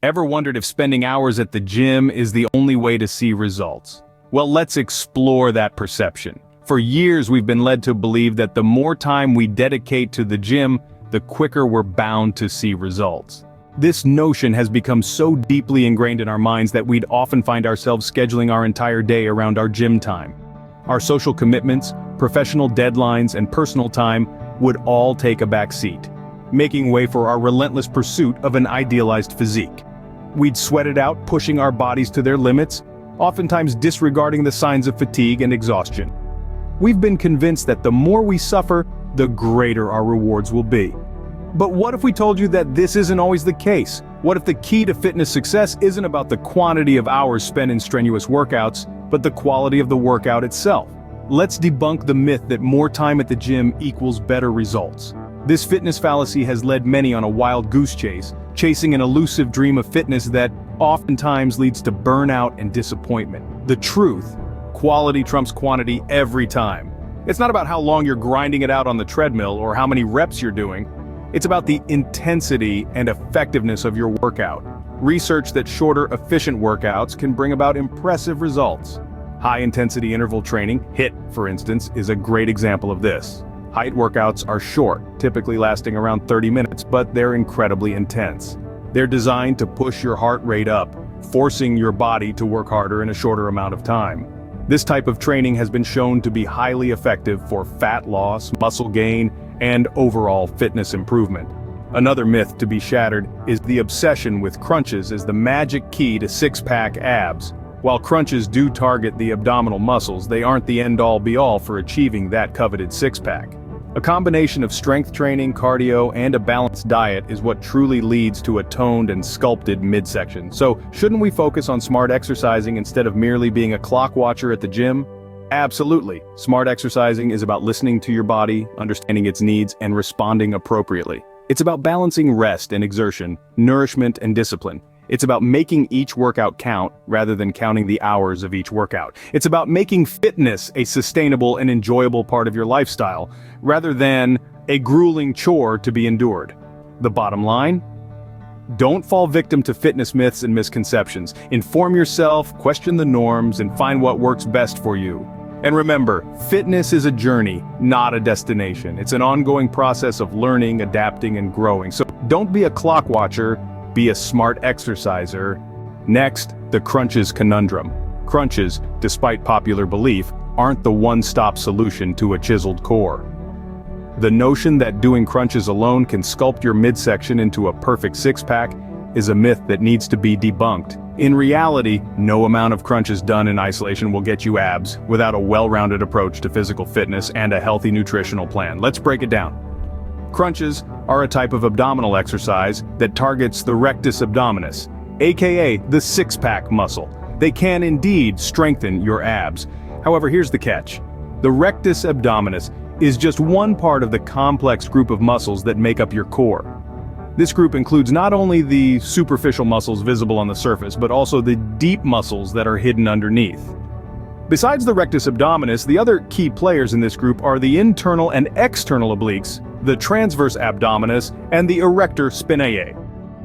Ever wondered if spending hours at the gym is the only way to see results? Well, let's explore that perception. For years we've been led to believe that the more time we dedicate to the gym, the quicker we're bound to see results. This notion has become so deeply ingrained in our minds that we'd often find ourselves scheduling our entire day around our gym time. Our social commitments, professional deadlines, and personal time would all take a back seat, making way for our relentless pursuit of an idealized physique. We'd sweat it out, pushing our bodies to their limits, oftentimes disregarding the signs of fatigue and exhaustion. We've been convinced that the more we suffer, the greater our rewards will be. But what if we told you that this isn't always the case? What if the key to fitness success isn't about the quantity of hours spent in strenuous workouts, but the quality of the workout itself? Let's debunk the myth that more time at the gym equals better results. This fitness fallacy has led many on a wild goose chase, chasing an elusive dream of fitness that oftentimes leads to burnout and disappointment. The truth: quality trumps quantity every time. It's not about how long you're grinding it out on the treadmill or how many reps you're doing. It's about the intensity and effectiveness of your workout. Research that shorter, efficient workouts can bring about impressive results. High-intensity interval training, HIIT for instance, is a great example of this. HIIT workouts are short, typically lasting around 30 minutes, but they're incredibly intense. They're designed to push your heart rate up, forcing your body to work harder in a shorter amount of time. This type of training has been shown to be highly effective for fat loss, muscle gain, and overall fitness improvement. Another myth to be shattered is the obsession with crunches as the magic key to six-pack abs. While crunches do target the abdominal muscles, they aren't the end-all be-all for achieving that coveted six-pack. A combination of strength training, cardio, and a balanced diet is what truly leads to a toned and sculpted midsection. So, shouldn't we focus on smart exercising instead of merely being a clock watcher at the gym? Absolutely. Smart exercising is about listening to your body, understanding its needs, and responding appropriately. It's about balancing rest and exertion, nourishment and discipline. It's about making each workout count rather than counting the hours of each workout. It's about making fitness a sustainable and enjoyable part of your lifestyle, rather than a grueling chore to be endured. The bottom line? Don't fall victim to fitness myths and misconceptions. Inform yourself, question the norms, and find what works best for you. And remember, fitness is a journey, not a destination. It's an ongoing process of learning, adapting, and growing. So don't be a clock watcher, be a smart exerciser. Next, the crunches conundrum. Crunches, despite popular belief, aren't the one-stop solution to a chiseled core. The notion that doing crunches alone can sculpt your midsection into a perfect six-pack is a myth that needs to be debunked. In reality, no amount of crunches done in isolation will get you abs without a well-rounded approach to physical fitness and a healthy nutritional plan. Let's break it down. Crunches are a type of abdominal exercise that targets the rectus abdominis, aka the six-pack muscle. They can indeed strengthen your abs. However, here's the catch. The rectus abdominis is just one part of the complex group of muscles that make up your core. This group includes not only the superficial muscles visible on the surface, but also the deep muscles that are hidden underneath. Besides the rectus abdominis, the other key players in this group are the internal and external obliques, the transverse abdominis, and the erector spinae.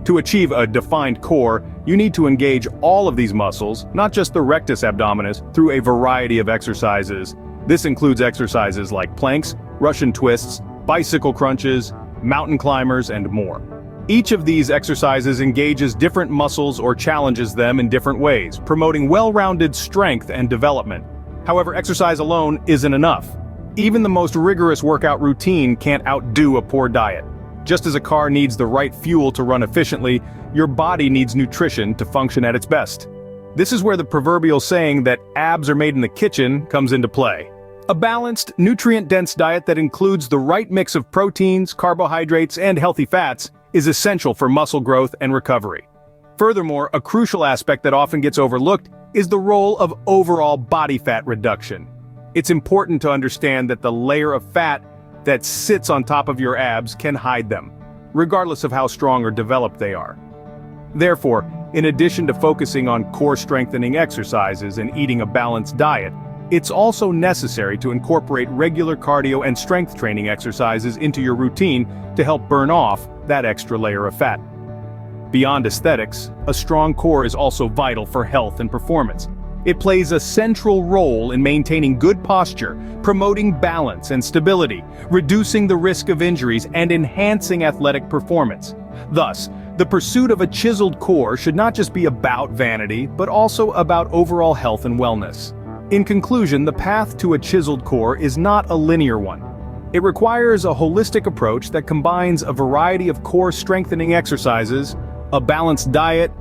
To achieve a defined core, you need to engage all of these muscles, not just the rectus abdominis, through a variety of exercises. This includes exercises like planks, Russian twists, bicycle crunches, mountain climbers, and more. Each of these exercises engages different muscles or challenges them in different ways, promoting well-rounded strength and development. However, exercise alone isn't enough. Even the most rigorous workout routine can't outdo a poor diet. Just as a car needs the right fuel to run efficiently, your body needs nutrition to function at its best. This is where the proverbial saying that abs are made in the kitchen comes into play. A balanced, nutrient-dense diet that includes the right mix of proteins, carbohydrates, and healthy fats is essential for muscle growth and recovery. Furthermore, a crucial aspect that often gets overlooked is the role of overall body fat reduction. It's important to understand that the layer of fat that sits on top of your abs can hide them, regardless of how strong or developed they are. Therefore, in addition to focusing on core strengthening exercises and eating a balanced diet, it's also necessary to incorporate regular cardio and strength training exercises into your routine to help burn off that extra layer of fat. Beyond aesthetics, a strong core is also vital for health and performance. It plays a central role in maintaining good posture, promoting balance and stability, reducing the risk of injuries, and enhancing athletic performance. Thus, the pursuit of a chiseled core should not just be about vanity, but also about overall health and wellness. In conclusion, the path to a chiseled core is not a linear one. It requires a holistic approach that combines a variety of core strengthening exercises, a balanced diet,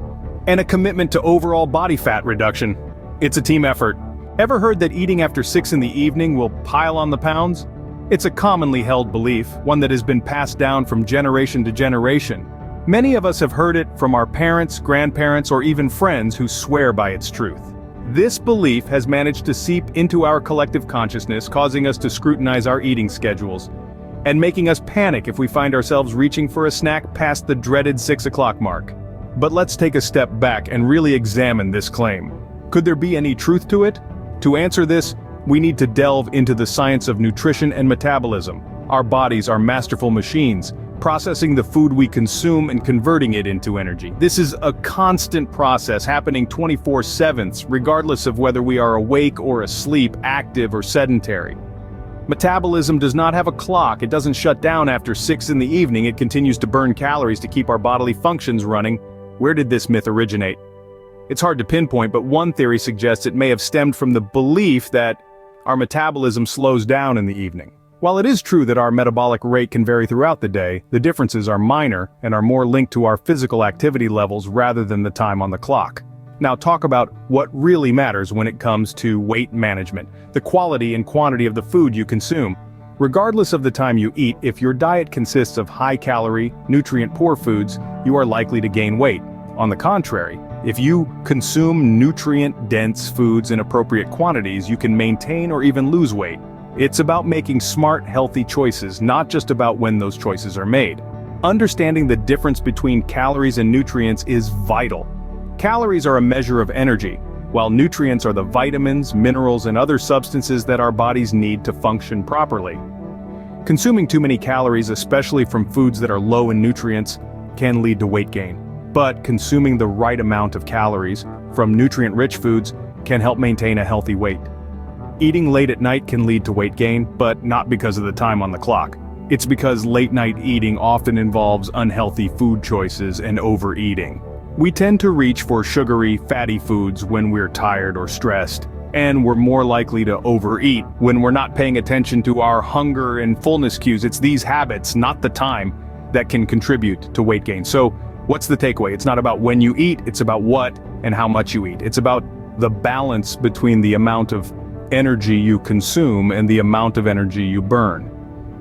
and a commitment to overall body fat reduction. It's a team effort. Ever heard that eating after 6 in the evening will pile on the pounds? It's a commonly held belief, one that has been passed down from generation to generation. Many of us have heard it from our parents, grandparents, or even friends who swear by its truth. This belief has managed to seep into our collective consciousness, causing us to scrutinize our eating schedules, and making us panic if we find ourselves reaching for a snack past the dreaded 6 o'clock mark. But let's take a step back and really examine this claim. Could there be any truth to it? To answer this, we need to delve into the science of nutrition and metabolism. Our bodies are masterful machines, processing the food we consume and converting it into energy. This is a constant process happening 24/7, regardless of whether we are awake or asleep, active or sedentary. Metabolism does not have a clock. It doesn't shut down after 6 in the evening. It continues to burn calories to keep our bodily functions running. Where did this myth originate? It's hard to pinpoint, but one theory suggests it may have stemmed from the belief that our metabolism slows down in the evening. While it is true that our metabolic rate can vary throughout the day, the differences are minor and are more linked to our physical activity levels rather than the time on the clock. Now talk about what really matters when it comes to weight management, the quality and quantity of the food you consume. Regardless of the time you eat, if your diet consists of high-calorie, nutrient-poor foods, you are likely to gain weight. On the contrary, if you consume nutrient-dense foods in appropriate quantities, you can maintain or even lose weight. It's about making smart, healthy choices, not just about when those choices are made. Understanding the difference between calories and nutrients is vital. Calories are a measure of energy, while nutrients are the vitamins, minerals, and other substances that our bodies need to function properly. Consuming too many calories, especially from foods that are low in nutrients, can lead to weight gain. But consuming the right amount of calories from nutrient-rich foods can help maintain a healthy weight. Eating late at night can lead to weight gain, but not because of the time on the clock. It's because late-night eating often involves unhealthy food choices and overeating. We tend to reach for sugary, fatty foods when we're tired or stressed, and we're more likely to overeat when we're not paying attention to our hunger and fullness cues. It's these habits, not the time, that can contribute to weight gain. So, what's the takeaway? It's not about when you eat, it's about what and how much you eat. It's about the balance between the amount of energy you consume and the amount of energy you burn.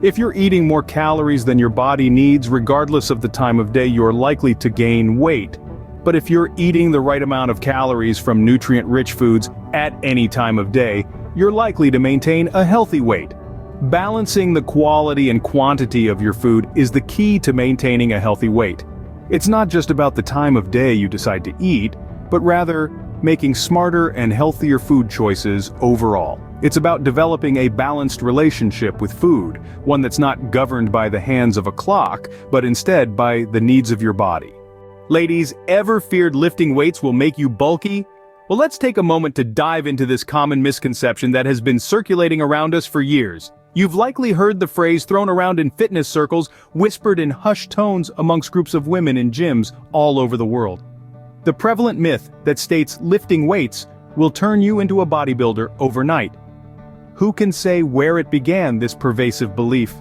If you're eating more calories than your body needs, regardless of the time of day, you're likely to gain weight. But if you're eating the right amount of calories from nutrient-rich foods at any time of day, you're likely to maintain a healthy weight. Balancing the quality and quantity of your food is the key to maintaining a healthy weight. It's not just about the time of day you decide to eat, but rather making smarter and healthier food choices overall. It's about developing a balanced relationship with food, one that's not governed by the hands of a clock, but instead by the needs of your body. Ladies, ever feared lifting weights will make you bulky? Well, let's take a moment to dive into this common misconception that has been circulating around us for years. You've likely heard the phrase thrown around in fitness circles, whispered in hushed tones amongst groups of women in gyms all over the world. The prevalent myth that states lifting weights will turn you into a bodybuilder overnight. Who can say where it began, this pervasive belief?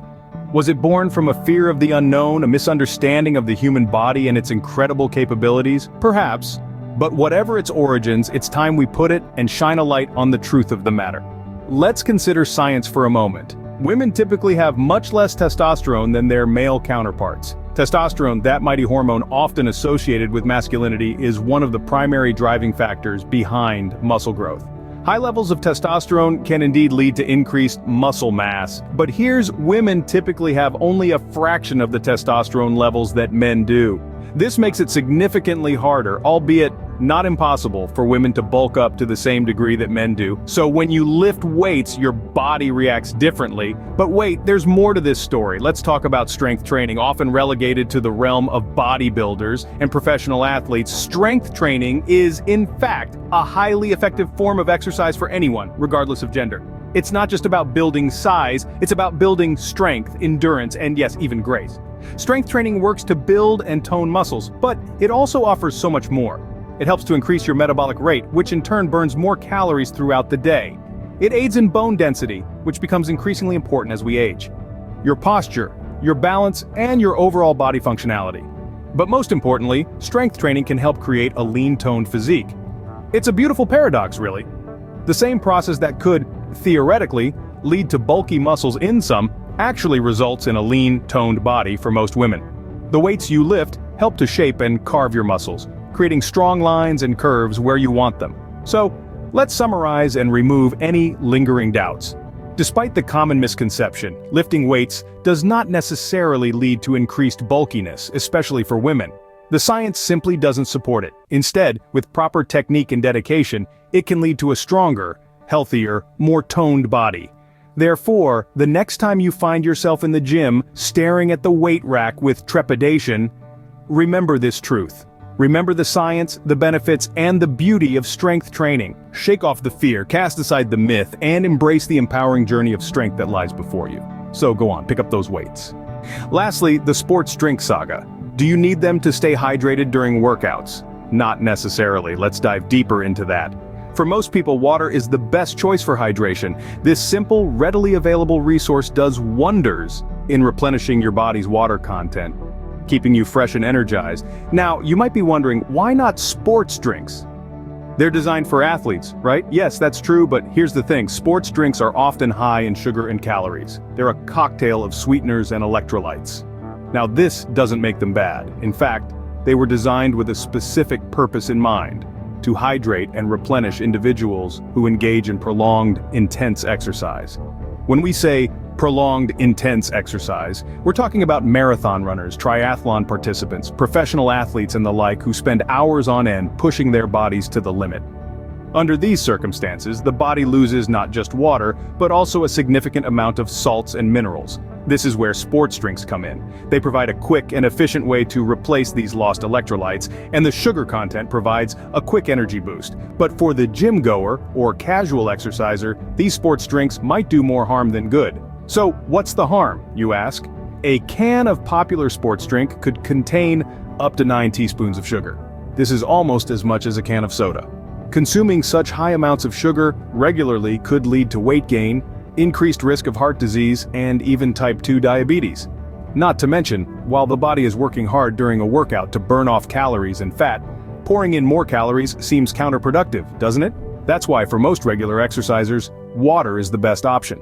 Was it born from a fear of the unknown, a misunderstanding of the human body and its incredible capabilities? Perhaps. But whatever its origins, it's time we put it and shine a light on the truth of the matter. Let's consider science for a moment. Women typically have much less testosterone than their male counterparts. Testosterone, that mighty hormone often associated with masculinity, is one of the primary driving factors behind muscle growth. High levels of testosterone can indeed lead to increased muscle mass, but women typically have only a fraction of the testosterone levels that men do. This makes it significantly harder, albeit not impossible for women to bulk up to the same degree that men do. So when you lift weights, your body reacts differently. But wait, there's more to this story. Let's talk about strength training, often relegated to the realm of bodybuilders and professional athletes. Strength training is, in fact, a highly effective form of exercise for anyone, regardless of gender. It's not just about building size, it's about building strength, endurance, and yes, even grace. Strength training works to build and tone muscles, but it also offers so much more. It helps to increase your metabolic rate, which in turn burns more calories throughout the day. It aids in bone density, which becomes increasingly important as we age. Your posture, your balance, and your overall body functionality. But most importantly, strength training can help create a lean-toned physique. It's a beautiful paradox, really. The same process that could, theoretically, lead to bulky muscles in some, actually results in a lean-toned body for most women. The weights you lift help to shape and carve your muscles, creating strong lines and curves where you want them. So, let's summarize and remove any lingering doubts. Despite the common misconception, lifting weights does not necessarily lead to increased bulkiness, especially for women. The science simply doesn't support it. Instead, with proper technique and dedication, it can lead to a stronger, healthier, more toned body. Therefore, the next time you find yourself in the gym staring at the weight rack with trepidation, remember this truth. Remember the science, the benefits, and the beauty of strength training. Shake off the fear, cast aside the myth, and embrace the empowering journey of strength that lies before you. So go on, pick up those weights. Lastly, the sports drink saga. Do you need them to stay hydrated during workouts? Not necessarily. Let's dive deeper into that. For most people, water is the best choice for hydration. This simple, readily available resource does wonders in replenishing your body's water content, keeping you fresh and energized. Now, you might be wondering, why not sports drinks? They're designed for athletes, right? Yes, that's true, but here's the thing. Sports drinks are often high in sugar and calories. They're a cocktail of sweeteners and electrolytes. Now, this doesn't make them bad. In fact, they were designed with a specific purpose in mind: to hydrate and replenish individuals who engage in prolonged, intense exercise. When we say prolonged, intense exercise, we're talking about marathon runners, triathlon participants, professional athletes and the like who spend hours on end pushing their bodies to the limit. Under these circumstances, the body loses not just water, but also a significant amount of salts and minerals. This is where sports drinks come in. They provide a quick and efficient way to replace these lost electrolytes, and the sugar content provides a quick energy boost. But for the gym goer or casual exerciser, these sports drinks might do more harm than good. So what's the harm, you ask? A can of popular sports drink could contain up to 9 teaspoons of sugar. This is almost as much as a can of soda. Consuming such high amounts of sugar regularly could lead to weight gain, increased risk of heart disease, and even type 2 diabetes. Not to mention, while the body is working hard during a workout to burn off calories and fat, pouring in more calories seems counterproductive, doesn't it? That's why for most regular exercisers, water is the best option.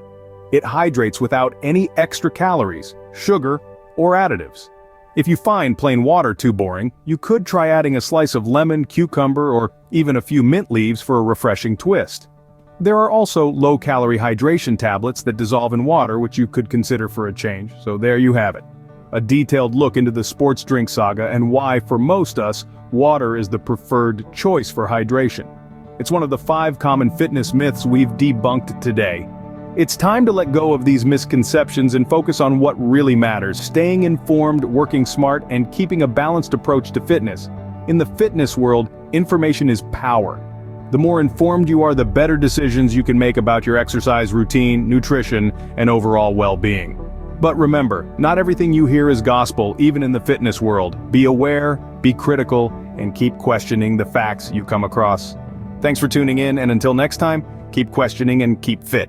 It hydrates without any extra calories, sugar, or additives. If you find plain water too boring, you could try adding a slice of lemon, cucumber, or even a few mint leaves for a refreshing twist. There are also low-calorie hydration tablets that dissolve in water, which you could consider for a change, so there you have it. A detailed look into the sports drink saga and why, for most us, water is the preferred choice for hydration. It's one of the 5 common fitness myths we've debunked today. It's time to let go of these misconceptions and focus on what really matters: staying informed, working smart, and keeping a balanced approach to fitness. In the fitness world, information is power. The more informed you are, the better decisions you can make about your exercise routine, nutrition, and overall well-being. But remember, not everything you hear is gospel, even in the fitness world. Be aware, be critical, and keep questioning the facts you come across. Thanks for tuning in, and until next time, keep questioning and keep fit.